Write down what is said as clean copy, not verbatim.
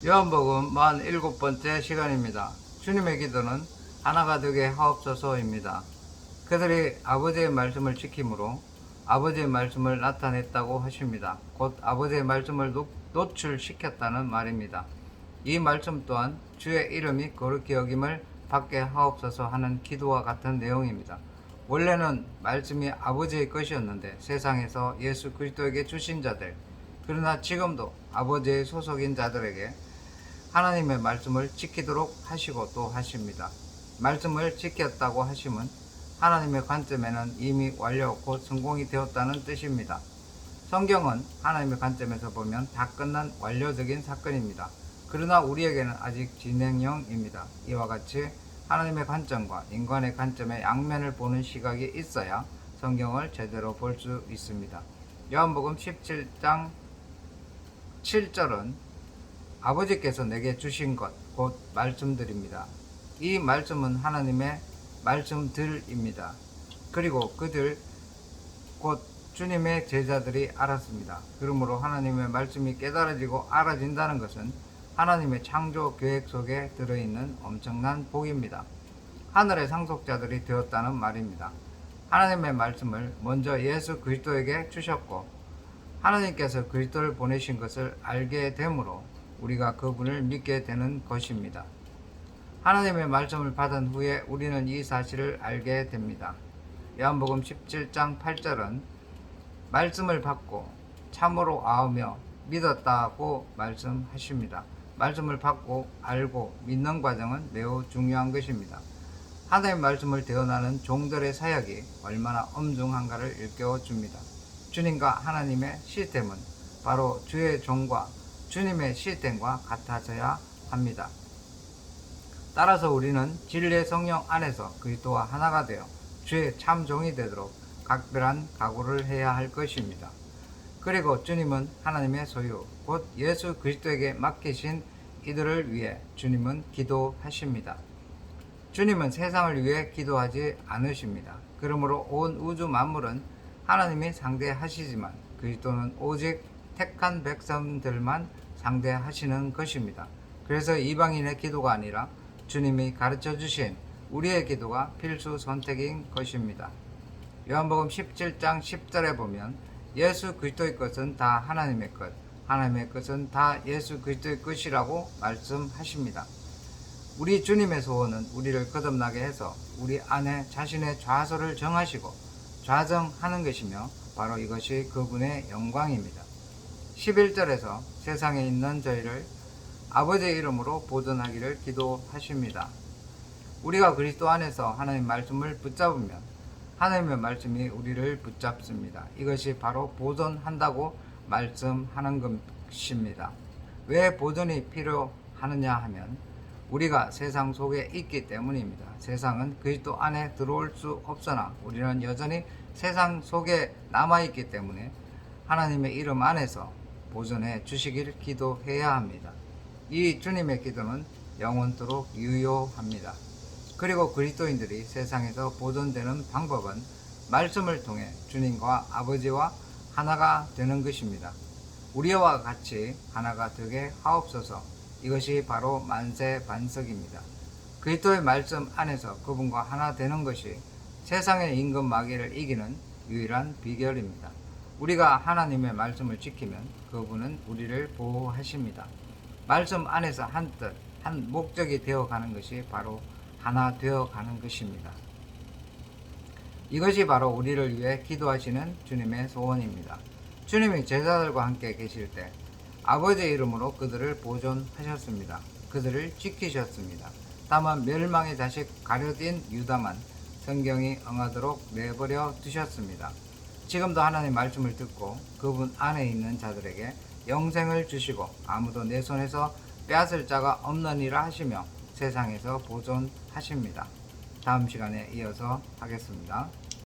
요한복음 47번째 시간입니다. 주님의 기도는 하나가 되게 하옵소서입니다. 그들이 아버지의 말씀을 지킴으로 아버지의 말씀을 나타냈다고 하십니다. 곧 아버지의 말씀을 노출시켰다는 말입니다. 이 말씀 또한 주의 이름이 거룩히 여김을 받게 하옵소서 하는 기도와 같은 내용입니다. 원래는 말씀이 아버지의 것이었는데 세상에서 예수 그리스도에게 주신 자들, 그러나 지금도 아버지의 소속인 자들에게 하나님의 말씀을 지키도록 하시고 또 하십니다. 말씀을 지켰다고 하심은 하나님의 관점에는 이미 완료 곧 성공이 되었다는 뜻입니다. 성경은 하나님의 관점에서 보면 다 끝난 완료적인 사건입니다. 그러나 우리에게는 아직 진행형입니다. 이와 같이 하나님의 관점과 인간의 관점의 양면을 보는 시각이 있어야 성경을 제대로 볼 수 있습니다. 요한복음 17장 7절은 아버지께서 내게 주신 것, 곧 말씀들입니다. 이 말씀은 하나님의 말씀들입니다. 그리고 그들, 곧 주님의 제자들이 알았습니다. 그러므로 하나님의 말씀이 깨달아지고 알아진다는 것은 하나님의 창조 계획 속에 들어있는 엄청난 복입니다. 하늘의 상속자들이 되었다는 말입니다. 하나님의 말씀을 먼저 예수 그리스도에게 주셨고 하나님께서 그리스도를 보내신 것을 알게 되므로 우리가 그분을 믿게 되는 것입니다. 하나님의 말씀을 받은 후에 우리는 이 사실을 알게 됩니다. 요한복음 17장 8절은 말씀을 받고 참으로 아으며 믿었다고 말씀하십니다. 말씀을 받고 알고 믿는 과정은 매우 중요한 것입니다. 하나님의 말씀을 대언하는 종들의 사역이 얼마나 엄중한가를 일깨워 줍니다. 주님과 하나님의 시스템은 바로 주의 종과 주님의 시스템과 같아져야 합니다. 따라서 우리는 진리의 성령 안에서 그리스도와 하나가 되어 주의 참 종이 되도록 각별한 각오를 해야 할 것입니다. 그리고 주님은 하나님의 소유, 곧 예수 그리스도에게 맡기신 이들을 위해 주님은 기도하십니다. 주님은 세상을 위해 기도하지 않으십니다. 그러므로 온 우주 만물은 하나님이 상대하시지만 그리스도는 오직 택한 백성들만 상대하시는 것입니다. 그래서 이방인의 기도가 아니라 주님이 가르쳐 주신 우리의 기도가 필수 선택인 것입니다. 요한복음 17장 10절에 보면 예수 그리스도의 것은 다 하나님의 것, 하나님의 것은 다 예수 그리스도의 것이라고 말씀하십니다. 우리 주님의 소원은 우리를 거듭나게 해서 우리 안에 자신의 좌소를 정하시고 좌정하는 것이며 바로 이것이 그분의 영광입니다. 11절에서 세상에 있는 저희를 아버지의 이름으로 보존하기를 기도하십니다. 우리가 그리스도 안에서 하나님의 말씀을 붙잡으면 하나님의 말씀이 우리를 붙잡습니다. 이것이 바로 보존한다고 말씀하는 것입니다. 왜 보존이 필요하느냐 하면 우리가 세상 속에 있기 때문입니다. 세상은 그리스도 안에 들어올 수 없으나 우리는 여전히 세상 속에 남아있기 때문에 하나님의 이름 안에서 보존해 주시길 기도해야 합니다. 이 주님의 기도는 영원토록 유효합니다. 그리고 그리스도인들이 세상에서 보존되는 방법은 말씀을 통해 주님과 아버지와 하나가 되는 것입니다. 우리와 같이 하나가 되게 하옵소서. 이것이 바로 만세반석입니다. 그리스도의 말씀 안에서 그분과 하나 되는 것이 세상의 임금 마귀를 이기는 유일한 비결입니다. 우리가 하나님의 말씀을 지키면 그분은 우리를 보호하십니다. 말씀 안에서 한 뜻, 한 목적이 되어가는 것이 바로 하나 되어가는 것입니다. 이것이 바로 우리를 위해 기도하시는 주님의 소원입니다. 주님이 제자들과 함께 계실 때 아버지의 이름으로 그들을 보존하셨습니다. 그들을 지키셨습니다. 다만 멸망의 자식 가룟 유다만 성경이 응하도록 내버려 두셨습니다. 지금도 하나님의 말씀을 듣고 그분 안에 있는 자들에게 영생을 주시고 아무도 내 손에서 빼앗을 자가 없느니라 하시며 세상에서 보존하십니다. 다음 시간에 이어서 하겠습니다.